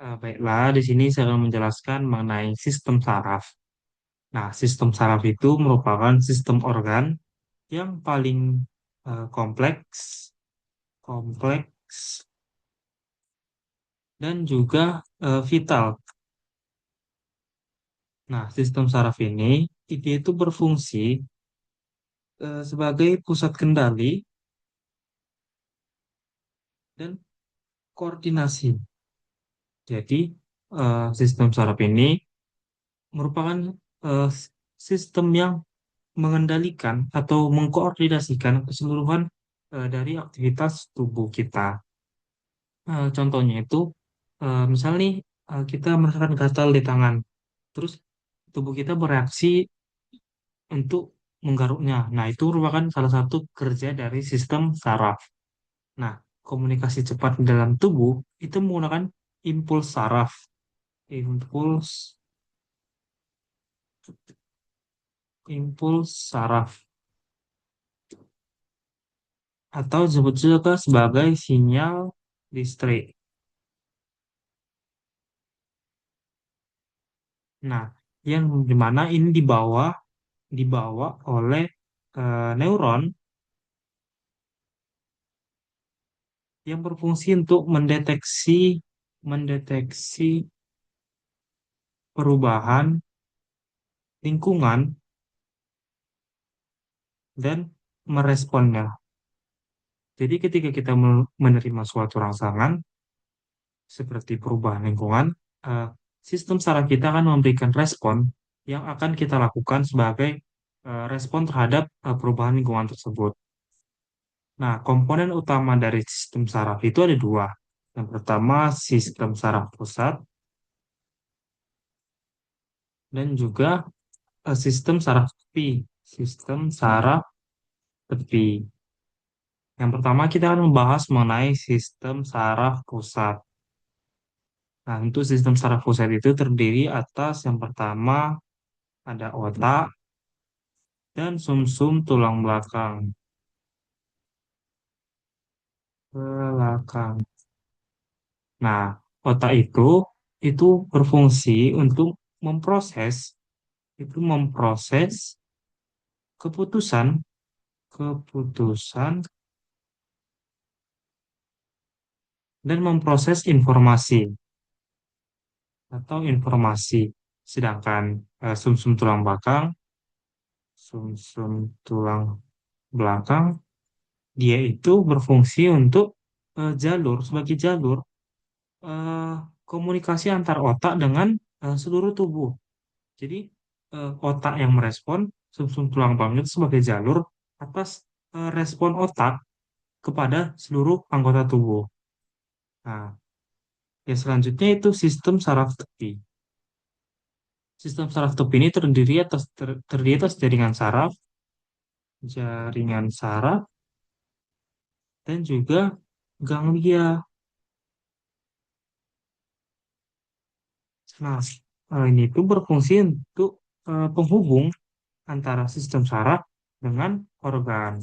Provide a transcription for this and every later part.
Baiklah, di sini saya akan menjelaskan mengenai sistem saraf. Nah, sistem saraf itu merupakan sistem organ yang paling kompleks, kompleks dan juga vital. Nah, sistem saraf ini itu berfungsi sebagai pusat kendali dan koordinasi. Jadi, sistem saraf ini merupakan eh, sistem yang mengendalikan atau mengkoordinasikan keseluruhan dari aktivitas tubuh kita. Contohnya itu, misal nih kita merasakan gatal di tangan, terus tubuh kita bereaksi untuk menggaruknya. Nah, itu merupakan salah satu kerja dari sistem saraf. Nah, komunikasi cepat di dalam tubuh itu menggunakan impuls saraf. Impuls, impuls saraf atau disebut juga sebagai sinyal listrik. Nah, yang dimana ini dibawa oleh neuron yang berfungsi untuk mendeteksi perubahan lingkungan dan meresponnya. Jadi ketika kita menerima suatu rangsangan seperti perubahan lingkungan, eh, sistem saraf kita akan memberikan respon yang akan kita lakukan sebagai respon terhadap perubahan lingkungan tersebut. Nah, komponen utama dari sistem saraf itu ada dua. Yang pertama, sistem saraf pusat dan juga sistem saraf tepi. Sistem saraf tepi. Yang pertama, kita akan membahas mengenai sistem saraf pusat. Nah, untuk sistem saraf pusat itu terdiri atas yang pertama ada otak dan sumsum tulang belakang. Belakang. Nah, otak itu berfungsi untuk memproses memproses keputusan keputusan dan memproses informasi atau informasi. Sedangkan sumsum tulang belakang, sumsum tulang belakang, dia itu berfungsi untuk sebagai jalur eh, komunikasi antar otak dengan seluruh tubuh. Jadi otak yang merespon, sumsum tulang belakang itu sebagai jalur atas respon otak kepada seluruh anggota tubuh. Nah, ya selanjutnya itu sistem saraf tepi. Sistem saraf tepi ini terdiri atas jaringan saraf, dan juga ganglia. Nah, ini tuh berfungsi untuk penghubung antara sistem saraf dengan organ.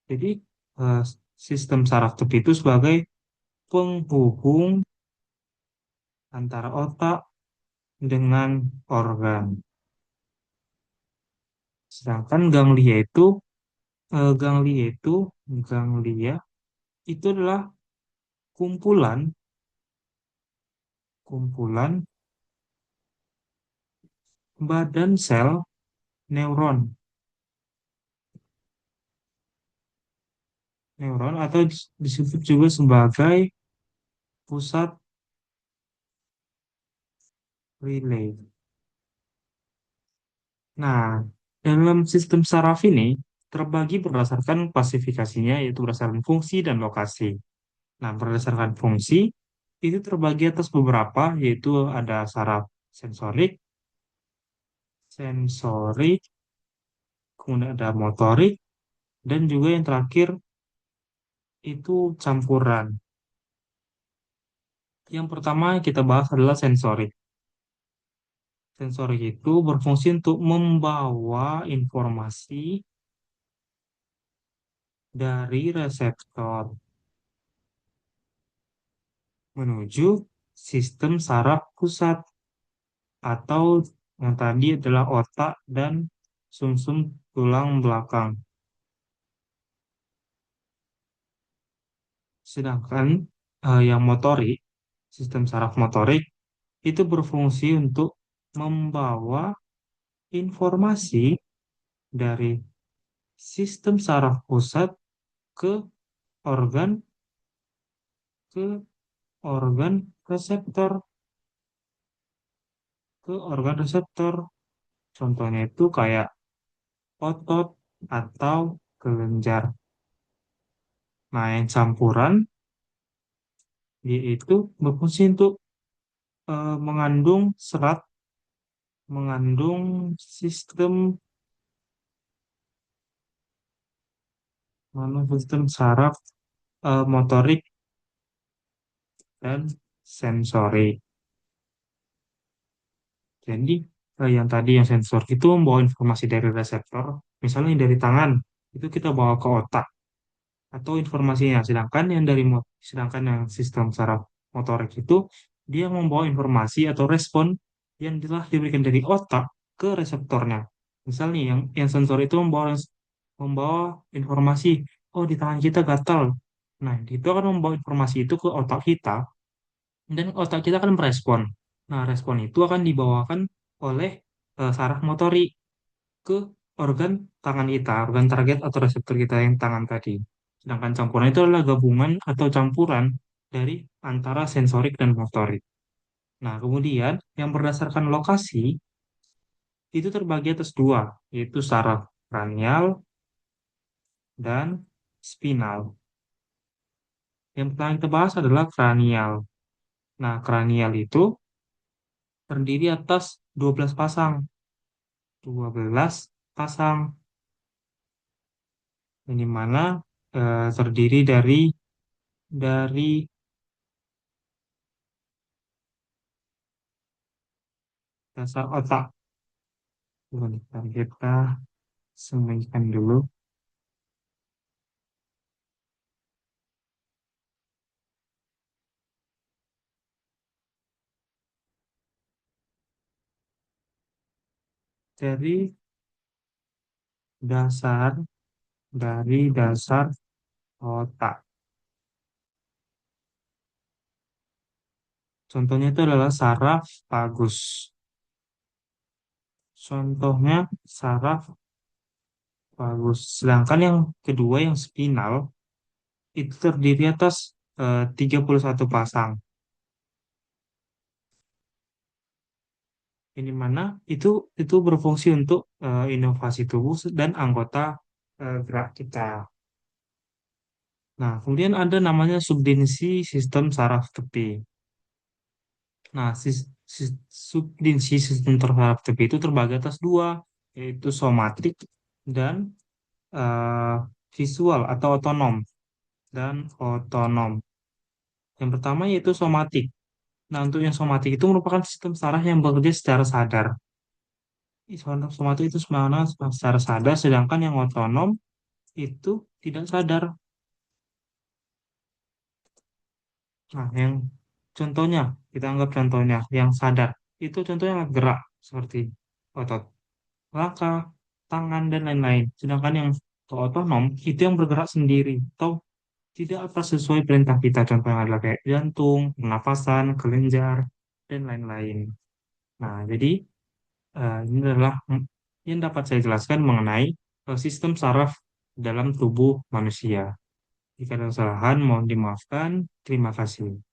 Jadi, eh, sistem saraf tepi itu sebagai penghubung antara otak dengan organ. Sedangkan ganglia itu, ganglia itu adalah kumpulan kumpulan badan sel neuron atau disebut juga sebagai pusat relay. Nah, dalam sistem saraf ini terbagi berdasarkan klasifikasinya yaitu berdasarkan fungsi dan lokasi. Nah, berdasarkan fungsi itu terbagi atas beberapa yaitu ada saraf sensorik, sensorik, kemudian ada motorik dan juga yang terakhir itu campuran. Yang pertama yang kita bahas adalah sensorik. Sensorik itu berfungsi untuk membawa informasi dari reseptor menuju sistem saraf pusat atau yang tadi adalah otak dan sumsum tulang belakang. Sedangkan yang motorik, sistem saraf motorik itu berfungsi untuk membawa informasi dari sistem saraf pusat ke organ ke organ reseptor ke organ reseptor. Contohnya itu kayak otot atau kelenjar. Nah, yang campuran dia itu berfungsi untuk mengandung serat, mengandung sistem sistem saraf motorik dan sensorik. Jadi yang tadi yang sensor itu membawa informasi dari reseptor, misalnya yang dari tangan itu kita bawa ke otak atau informasinya. Sedangkan yang sistem saraf motorik itu dia membawa informasi atau respon yang telah diberikan dari otak ke reseptornya. Misalnya yang sensor itu membawa informasi, oh di tangan kita gatal. Nah, itu akan membawa informasi itu ke otak kita dan otak kita akan merespon. Nah, respon itu akan dibawakan oleh saraf motorik ke organ tangan kita, organ target atau reseptor kita yang tangan tadi. Sedangkan campuran itu adalah gabungan atau campuran dari antara sensorik dan motorik. Nah, kemudian yang berdasarkan lokasi itu terbagi atas dua, yaitu saraf kranial dan spinal. Yang pertama kita bahas adalah kranial. Nah, kranial itu terdiri atas 12 pasang. 12 pasang, yang dimana terdiri dari dasar otak. Bentar, kita sembunyikan dulu. Dari dasar dasar otak. Contohnya itu adalah saraf vagus. Contohnya saraf vagus. Sedangkan yang kedua yang spinal itu terdiri atas 31 pasang. Ini mana itu berfungsi untuk inovasi tubuh dan anggota gerak kita. Nah, kemudian ada namanya subdivisi sistem saraf tepi. Nah, subdivisi sistem saraf tepi itu terbagi atas dua, yaitu somatik dan eh, visual atau otonom dan otonom. Yang pertama yaitu somatik. Nah, untuk yang somatik itu merupakan sistem saraf yang bekerja secara sadar. Somatik itu sebenarnya secara sadar, sedangkan yang otonom itu tidak sadar. Nah, yang contohnya, kita anggap contohnya, yang sadar, itu contohnya gerak, seperti otot langkah, tangan, dan lain-lain. Sedangkan yang otonom, itu yang bergerak sendiri, atau tidak atas sesuai perintah kita, contohnya adalah kayak jantung, pernapasan, kelenjar, dan lain-lain. Nah, jadi ini adalah yang dapat saya jelaskan mengenai sistem saraf dalam tubuh manusia. Jika ada kesalahan, mohon dimaafkan. Terima kasih.